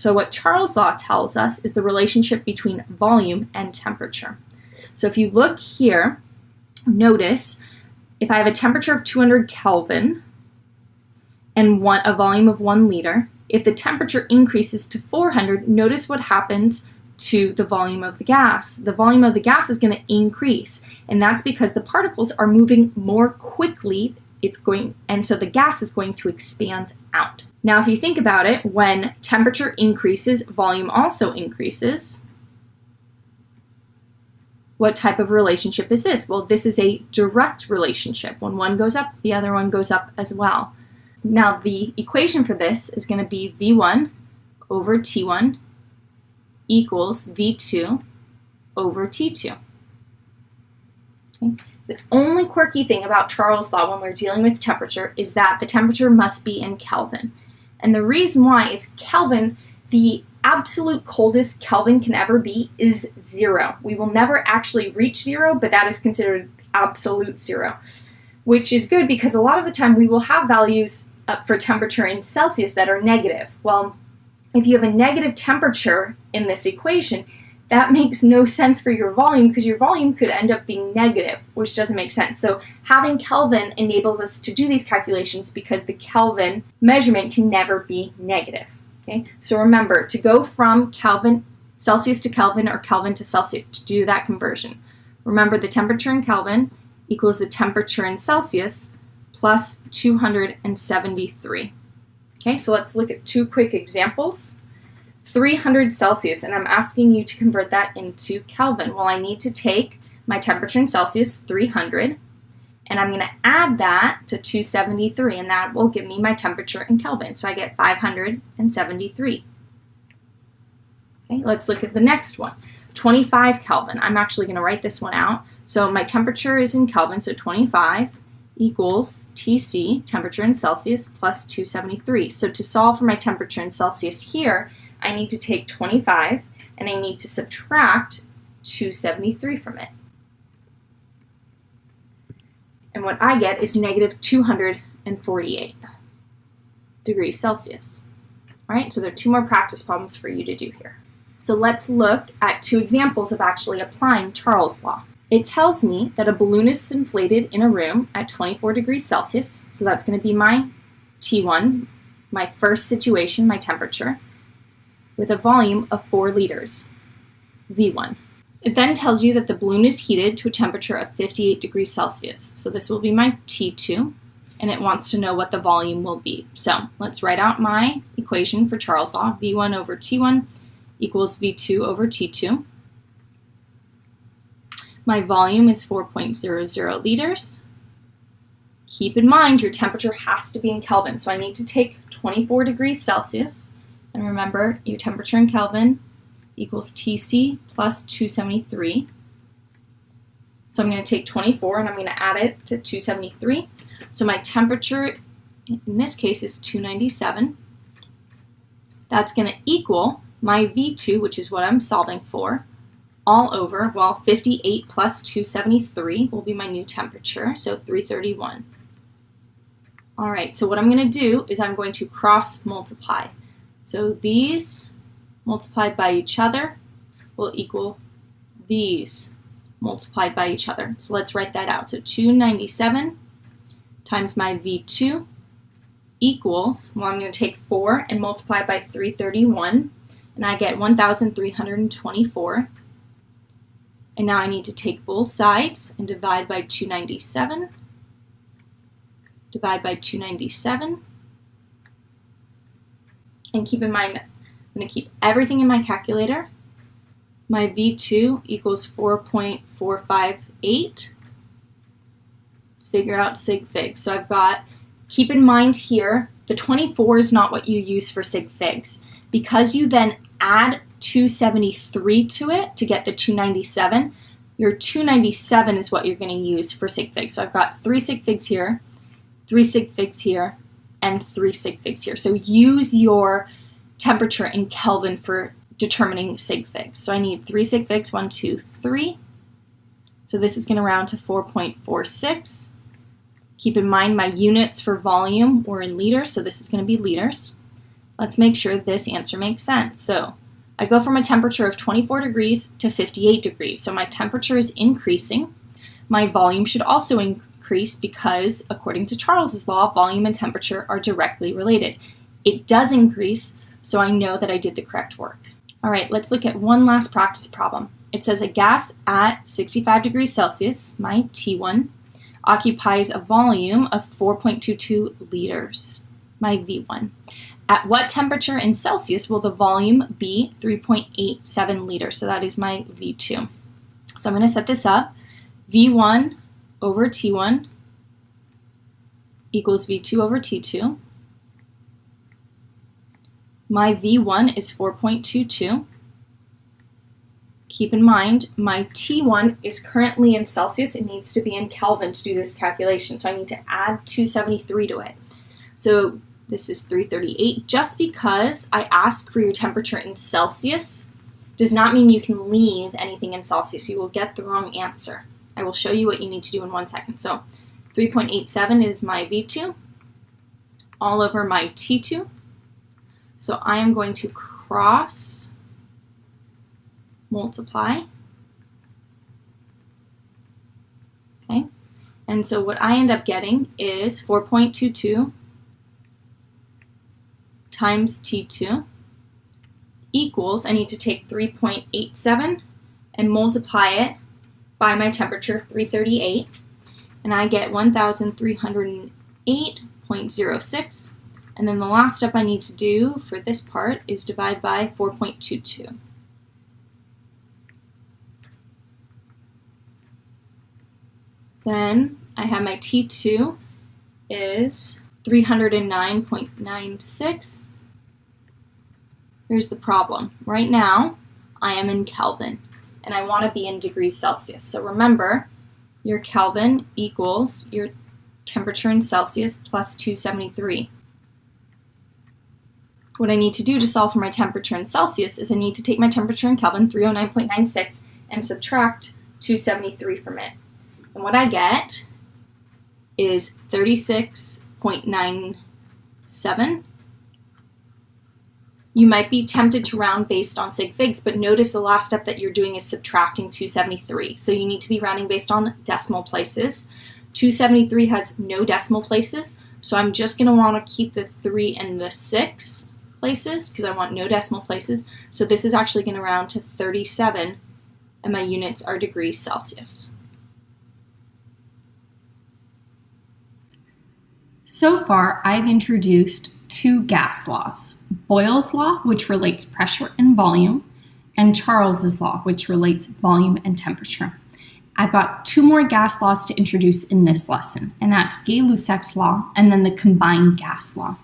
So what Charles' law tells us is the relationship between volume and temperature. So if you look here, notice if I have a temperature of 200 Kelvin and a volume of 1 liter, if the temperature increases to 400, notice what happens to the volume of the gas. The volume of the gas is going to increase, and that's because the particles are moving more quickly. And so the gas is going to expand out. Now, if you think about it, when temperature increases, volume also increases. What type of relationship is this? Well, this is a direct relationship. When one goes up, the other one goes up as well. Now, the equation for this is going to be V1 over T1 equals V2 over T2. Okay. The only quirky thing about Charles' law when we're dealing with temperature is that the temperature must be in Kelvin. And the reason why is Kelvin, the absolute coldest Kelvin can ever be is 0. We will never actually reach 0, but that is considered absolute 0, which is good because a lot of the time we will have values for temperature in Celsius that are negative. Well, if you have a negative temperature in this equation, that makes no sense for your volume because your volume could end up being negative, which doesn't make sense. So having Kelvin enables us to do these calculations because the Kelvin measurement can never be negative. Okay? So remember, to go from Celsius to Kelvin or Kelvin to Celsius to do that conversion, remember the temperature in Kelvin equals the temperature in Celsius plus 273. Okay, so let's look at 2 quick examples. 300 Celsius, and I'm asking you to convert that into Kelvin. Well, I need to take my temperature in Celsius, 300, and I'm going to add that to 273, and that will give me my temperature in Kelvin. So I get 573. Okay, let's look at the next one. 25 Kelvin. I'm actually going to write this one out. So my temperature is in Kelvin, so 25 equals TC, temperature in Celsius, plus 273. So to solve for my temperature in Celsius here, I need to take 25 and I need to subtract 273 from it. And what I get is negative 248 degrees Celsius. All right, so there are 2 more practice problems for you to do here. So let's look at 2 examples of actually applying Charles' law. It tells me that a balloon is inflated in a room at 24 degrees Celsius, so that's going to be my T1, my first situation, my temperature, with a volume of 4 liters, V1. It then tells you that the balloon is heated to a temperature of 58 degrees Celsius, so this will be my T2, and it wants to know what the volume will be. So let's write out my equation for Charles' law, V1 over T1 equals V2 over T2. My volume is 4.00 liters. Keep in mind your temperature has to be in Kelvin, so I need to take 24 degrees Celsius, and remember your temperature in Kelvin equals TC plus 273. So I'm going to take 24 and I'm going to add it to 273. So my temperature in this case is 297. That's going to equal my V2, which is what I'm solving for, all over, well, 58 plus 273 will be my new temperature, so 331. All right, so what I'm going to do is I'm going to cross multiply. So these multiplied by each other will equal these multiplied by each other. So let's write that out. So 297 times my V2 equals, well, I'm going to take 4 and multiply by 331, and I get 1,324. And now I need to take both sides and divide by 297. Divide by 297. And keep in mind, I'm going to keep everything in my calculator. My V2 equals 4.458. Let's figure out sig figs. So I've got, keep in mind here, the 24 is not what you use for sig figs. Because you then add 273 to it to get the 297, your 297 is what you're going to use for sig figs. So I've got 3 sig figs here, 3 sig figs here, and 3 sig figs here. So use your temperature in Kelvin for determining sig figs. So I need 3 sig figs, 1, 2, 3. So this is going to round to 4.46. Keep in mind my units for volume were in liters, so this is going to be liters. Let's make sure this answer makes sense. So I go from a temperature of 24 degrees to 58 degrees. So my temperature is increasing. My volume should also increase because, according to Charles's law, volume and temperature are directly related. It does increase, so I know that I did the correct work. All right, let's look at one last practice problem. It says a gas at 65 degrees Celsius, my T1, occupies a volume of 4.22 liters, my V1. At what temperature in Celsius will the volume be 3.87 liters? So that is my V2. So I'm going to set this up. V1 over T1 equals V2 over T2. My V1 is 4.22. Keep in mind, my T1 is currently in Celsius. It needs to be in Kelvin to do this calculation. So I need to add 273 to it. So this is 338. Just because I ask for your temperature in Celsius does not mean you can leave anything in Celsius. You will get the wrong answer. I will show you what you need to do in 1 second. So 3.87 is my V2 all over my T2. So I am going to cross multiply. Okay. And so what I end up getting is 4.22 times T2 equals, I need to take 3.87 and multiply it by my temperature, 338, and I get 1,308.06. And then the last step I need to do for this part is divide by 4.22. Then I have my T2 is 309.96. Here's the problem. Right now, I am in Kelvin, and I want to be in degrees Celsius. So remember, your Kelvin equals your temperature in Celsius plus 273. What I need to do to solve for my temperature in Celsius is I need to take my temperature in Kelvin, 309.96, and subtract 273 from it. And what I get is 36.97. You might be tempted to round based on sig figs, but notice the last step that you're doing is subtracting 273. So you need to be rounding based on decimal places. 273 has no decimal places, so I'm just going to want to keep the 3 and the 6 places because I want no decimal places. So this is actually going to round to 37, and my units are degrees Celsius. So far, I've introduced two gas laws. Boyle's law, which relates pressure and volume, and Charles's law, which relates volume and temperature. I've got two more gas laws to introduce in this lesson, and that's Gay-Lussac's law and then the combined gas law.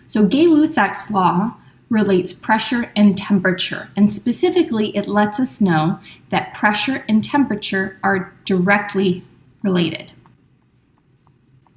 So Gay-Lussac's law relates pressure and temperature, and specifically it lets us know that pressure and temperature are directly related.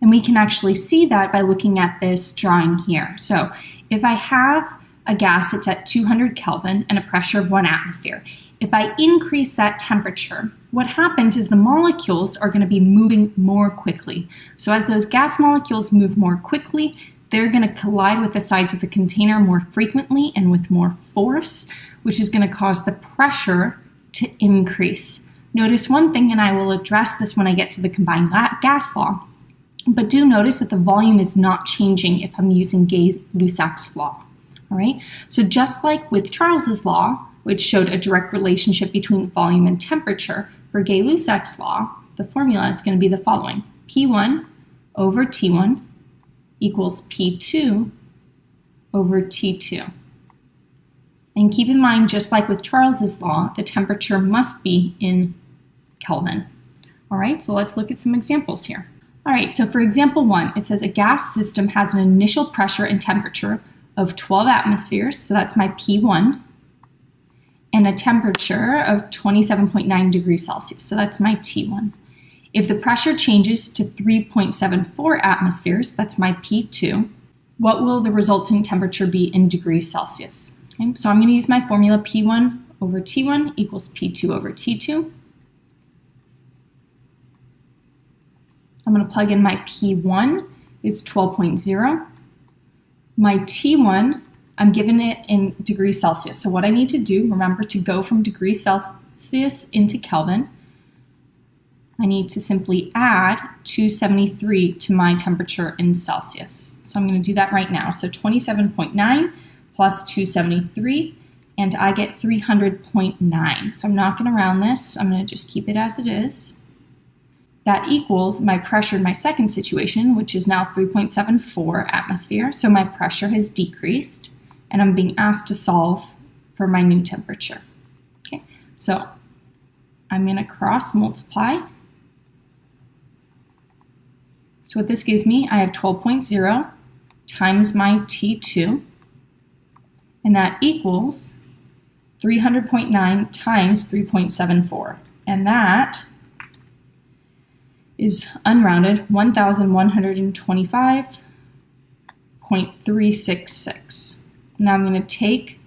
And we can actually see that by looking at this drawing here. So if I have a gas that's at 200 Kelvin and a pressure of 1 atmosphere, if I increase that temperature, what happens is the molecules are going to be moving more quickly. So as those gas molecules move more quickly, they're going to collide with the sides of the container more frequently and with more force, which is going to cause the pressure to increase. Notice one thing, and I will address this when I get to the combined gas law, but do notice that the volume is not changing if I'm using Gay-Lussac's law. All right, so just like with Charles's law, which showed a direct relationship between volume and temperature, for Gay-Lussac's law, the formula is going to be the following. P1 over T1 equals P2 over T2. And keep in mind, just like with Charles's law, the temperature must be in Kelvin. All right, so let's look at some examples here. All right, so for example 1, it says a gas system has an initial pressure and temperature of 12 atmospheres, so that's my P1, and a temperature of 27.9 degrees Celsius, so that's my T1. If the pressure changes to 3.74 atmospheres, that's my P2, what will the resulting temperature be in degrees Celsius? Okay, so I'm going to use my formula P1 over T1 equals P2 over T2. I'm going to plug in my P1 is 12.0. My T1 I'm given it in degrees Celsius. So what I need to do, remember, to go from degrees Celsius into Kelvin, I need to simply add 273 to my temperature in Celsius. So I'm going to do that right now. So 27.9 plus 273, and I get 300.9. So I'm not going to round this. I'm going to just keep it as it is. That equals my pressure in my second situation, which is now 3.74 atmosphere. So my pressure has decreased, and I'm being asked to solve for my new temperature. Okay, so I'm going to cross multiply. So what this gives me, I have 12.0 times my T2, and that equals 300.9 times 3.74. And that is unrounded 1,125.366. Now I'm going to take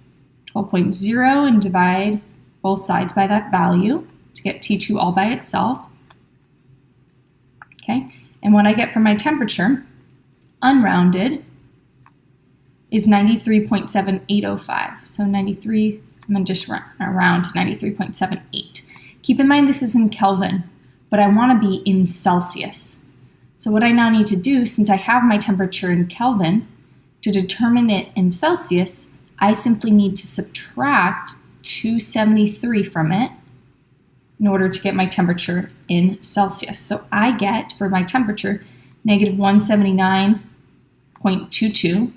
12.0 and divide both sides by that value to get T2 all by itself. Okay, and what I get for my temperature, unrounded, is 93.7805. So 93, I'm going to just round to 93.78. Keep in mind this is in Kelvin, but I want to be in Celsius. So what I now need to do, since I have my temperature in Kelvin, to determine it in Celsius, I simply need to subtract 273 from it in order to get my temperature in Celsius. So I get, for my temperature, negative 179.22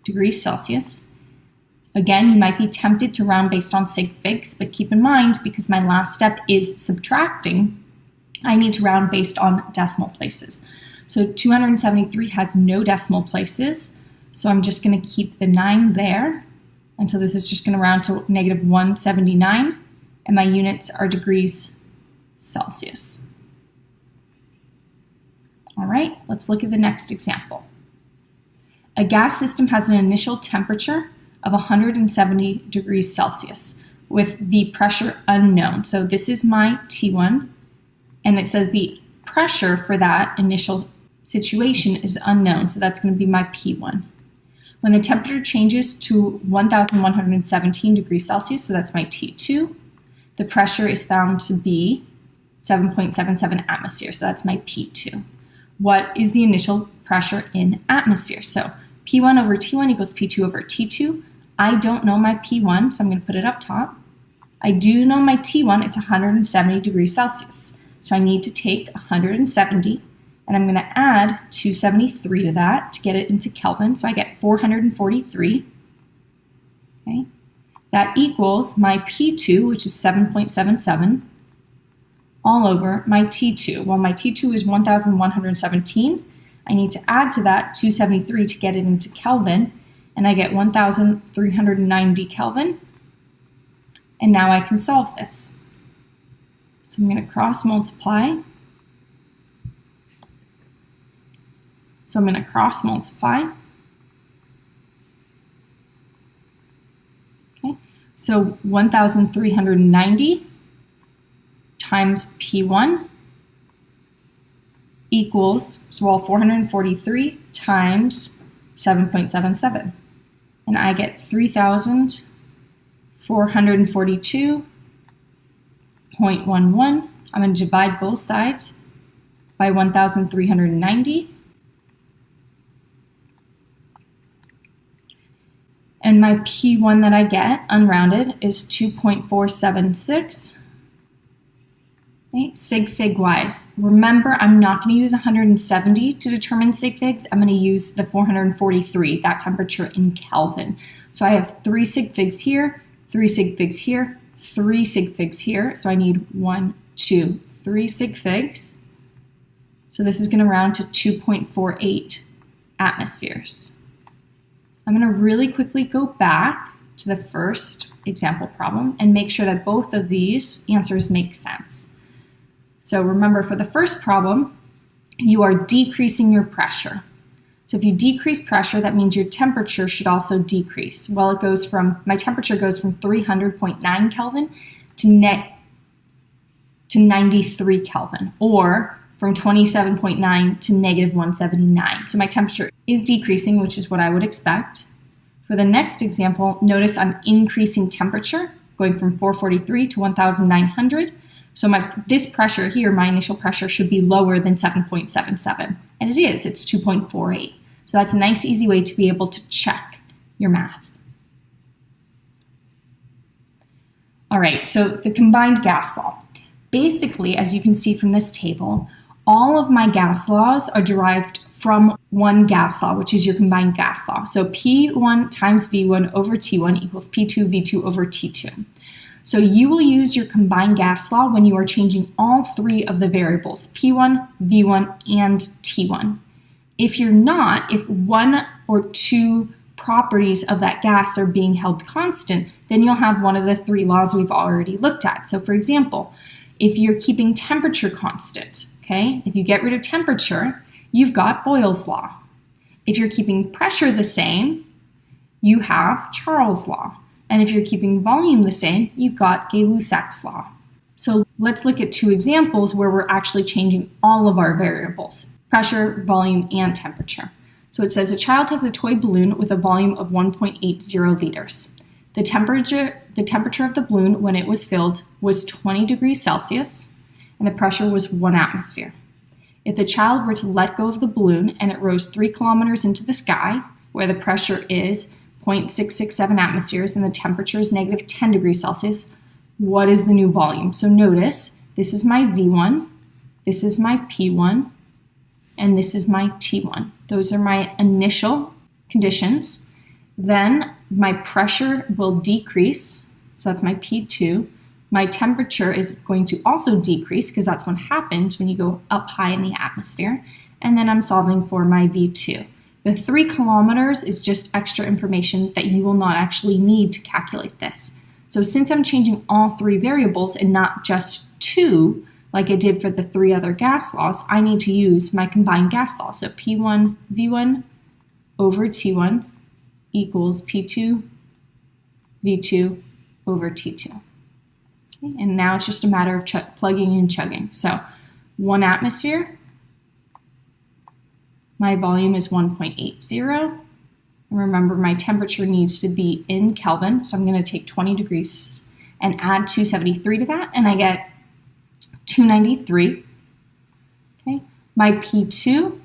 degrees Celsius. Again, you might be tempted to round based on sig figs, but keep in mind, because my last step is subtracting, I need to round based on decimal places. So 273 has no decimal places, so I'm just going to keep the 9 there. And so this is just going to round to negative 179, and my units are degrees Celsius. All right, let's look at the next example. A gas system has an initial temperature of 170 degrees Celsius with the pressure unknown. So this is my T1, and it says the pressure for that initial situation is unknown, so that's going to be my P1. When the temperature changes to 1,117 degrees Celsius, so that's my T2, the pressure is found to be 7.77 atmosphere, so that's my P2. What is the initial pressure in atmosphere? So P1 over T1 equals P2 over T2. I don't know my P1, so I'm going to put it up top. I do know my T1, it's 170 degrees Celsius. So I need to take 170, and I'm going to add 273 to that to get it into Kelvin. So I get 443. Okay. That equals my P2, which is 7.77, all over my T2. Well, my T2 is 1,117. I need to add to that 273 to get it into Kelvin, and I get 1,390 Kelvin. And now I can solve this. So I'm going to cross multiply. So I'm going to cross multiply. Okay, so 1,390 times P1 equals, so well, 443 times 7.77. And I get 3,442.11. I'm going to divide both sides by 1,390. And my P1 that I get, unrounded, is 2.476. Okay, sig fig wise, remember I'm not going to use 170 to determine sig figs. I'm going to use the 443, that temperature in Kelvin. So I have 3 sig figs here, 3 sig figs here, 3 sig figs here. So I need 1, 2, 3 sig figs. So this is going to round to 2.48 atmospheres. I'm going to really quickly go back to the first example problem and make sure that both of these answers make sense. So remember, for the first problem, you are decreasing your pressure. So if you decrease pressure, that means your temperature should also decrease. Well, it goes from, my temperature goes from 300.9 Kelvin to 93 Kelvin, or from 27.9 to negative 179. So my temperature is decreasing, which is what I would expect. For the next example, notice I'm increasing temperature, going from 443 to 1,900. So this pressure here, my initial pressure, should be lower than 7.77. And it is, it's 2.48. So that's a nice, easy way to be able to check your math. All right, so the combined gas law. Basically, as you can see from this table, all of my gas laws are derived from one gas law, which is your combined gas law. So P1 times V1 over T1 equals P2 V2 over T2. So you will use your combined gas law when you are changing all three of the variables, P1, V1, and T1. If you're not, if one or two properties of that gas are being held constant, then you'll have one of the three laws we've already looked at. So for example, if you're keeping temperature constant, okay, if you get rid of temperature, you've got Boyle's law. If you're keeping pressure the same, you have Charles' law. And if you're keeping volume the same, you've got Gay-Lussac's law. So let's look at two examples where we're actually changing all of our variables, pressure, volume, and temperature. So it says a child has a toy balloon with a volume of 1.80 liters. The temperature of the balloon when it was filled was 20 degrees Celsius, and the pressure was 1 atmosphere. If the child were to let go of the balloon and it rose 3 kilometers into the sky, where the pressure is 0.667 atmospheres and the temperature is negative 10 degrees Celsius, what is the new volume? So notice, this is my V1, this is my P1, and this is my T1. Those are my initial conditions. Then my pressure will decrease, so that's my P2. My temperature is going to also decrease because that's what happens when you go up high in the atmosphere. And then I'm solving for my V2. The 3 kilometers is just extra information that you will not actually need to calculate this. So since I'm changing all 3 variables and not just 2, like I did for the 3 other gas laws, I need to use my combined gas law. So P1 V1 over T1 equals P2 V2 over T2. Okay, and now it's just a matter of plugging and chugging. So 1 atmosphere, my volume is 1.80. Remember, my temperature needs to be in Kelvin, so I'm going to take 20 degrees and add 273 to that, and I get 293. Okay, my P2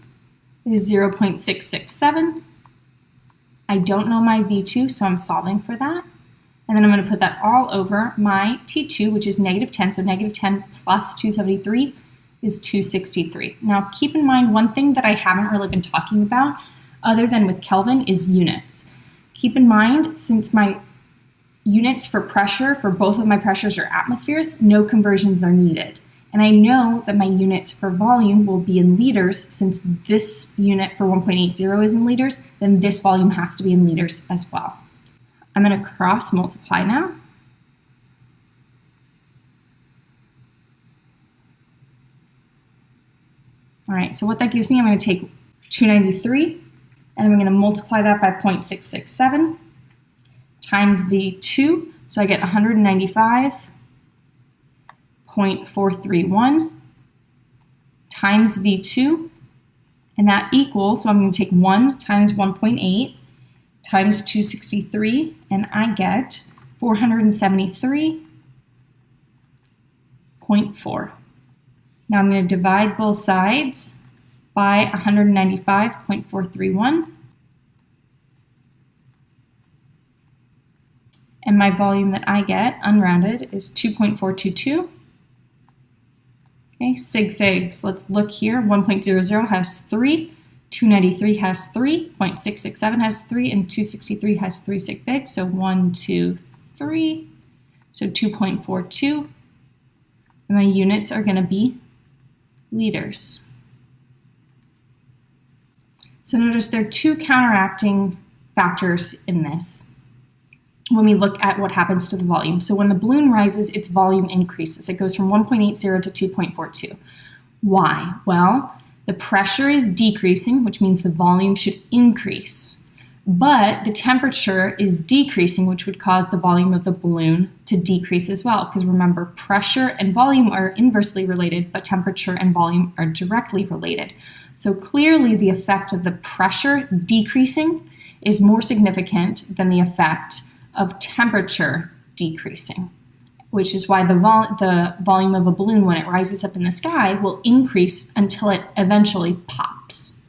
is 0.667. I don't know my V2, so I'm solving for that. And then I'm going to put that all over my T2, which is negative 10, so negative 10 plus 273 is 263. Now keep in mind, one thing that I haven't really been talking about other than with Kelvin is units. Keep in mind, since my units for pressure, for both of my pressures are atmospheres, no conversions are needed. And I know that my units for volume will be in liters. Since this unit for 1.80 is in liters, then this volume has to be in liters as well. I'm going to cross multiply now. All right, so what that gives me, I'm going to take 293, and I'm going to multiply that by 0.667 times V2, so I get 195.431 times V2, and that equals, so I'm going to take 1 times 1.8 times 263, and I get 473.4. Now I'm going to divide both sides by 195.431. And my volume that I get, unrounded, is 2.422. Okay, sig figs. So let's look here. 1.00 has 3, 293 has 3, 0.667 has 3, and 263 has 3 sig figs. So 1, 2, 3. So 2.42. And my units are going to be liters. So notice there are 2 counteracting factors in this when we look at what happens to the volume. So when the balloon rises, its volume increases. It goes from 1.80 to 2.42. Why? Well, the pressure is decreasing, which means the volume should increase. But the temperature is decreasing, which would cause the volume of the balloon to decrease as well. Because remember, pressure and volume are inversely related, but temperature and volume are directly related. So clearly the effect of the pressure decreasing is more significant than the effect of temperature decreasing, which is why the volume of a balloon when it rises up in the sky will increase until it eventually pops.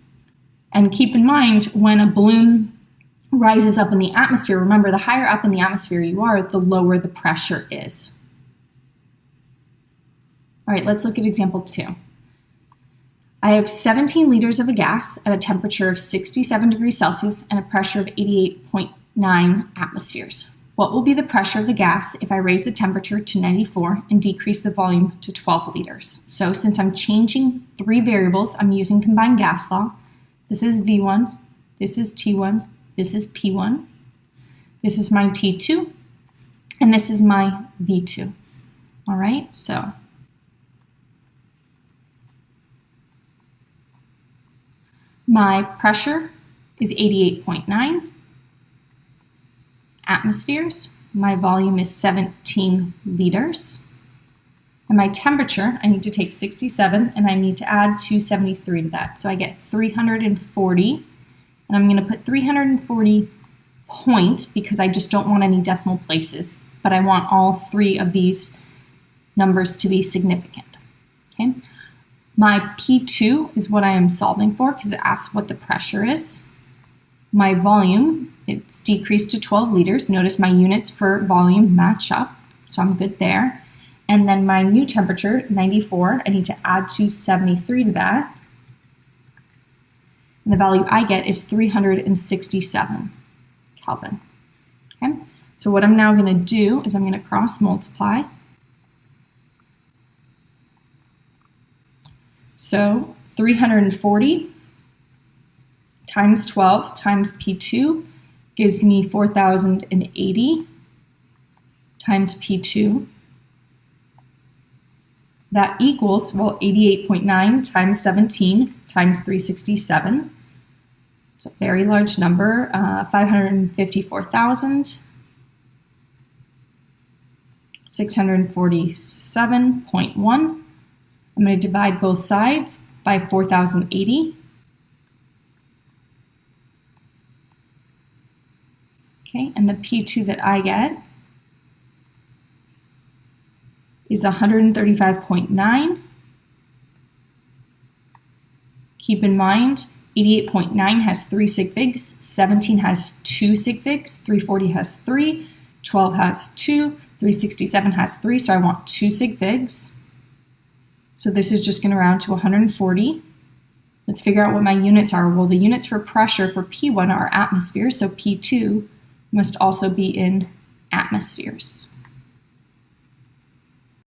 And keep in mind, when a balloon rises up in the atmosphere, remember, the higher up in the atmosphere you are, the lower the pressure is. All right, let's look at example 2. I have 17 liters of a gas at a temperature of 67 degrees Celsius and a pressure of 88.9 atmospheres. What will be the pressure of the gas if I raise the temperature to 94 and decrease the volume to 12 liters? So since I'm changing 3 variables, I'm using combined gas law. This is V1, this is T1, this is P1, this is my T2, and this is my V2. All right, so my pressure is 88.9 atmospheres. My volume is 17 liters. And my temperature, I need to take 67 and I need to add 273 to that. So I get 340. And I'm going to put 340 point because I just don't want any decimal places, but I want all 3 of these numbers to be significant. Okay. My P2 is what I am solving for because it asks what the pressure is. My volume, it's decreased to 12 liters. Notice my units for volume match up, so I'm good there. And then my new temperature, 94, I need to add 273 to that. And the value I get is 367 Kelvin. Okay? So what I'm now going to do is I'm going to cross multiply. So 340 times 12 times P2 gives me 4,080 times P2. That equals, well, 88.9 times 17 times 367. It's a very large number, 554,647.1. I'm going to divide both sides by 4,080. Okay, and the P2 that I get is 135.9. Keep in mind, 88.9 has 3 sig figs, 17 has 2 sig figs, 340 has 3, 12 has 2, 367 has 3, so I want 2 sig figs. So this is just going to round to 140. Let's figure out what my units are. Well, the units for pressure for P1 are atmospheres, so P2 must also be in atmospheres.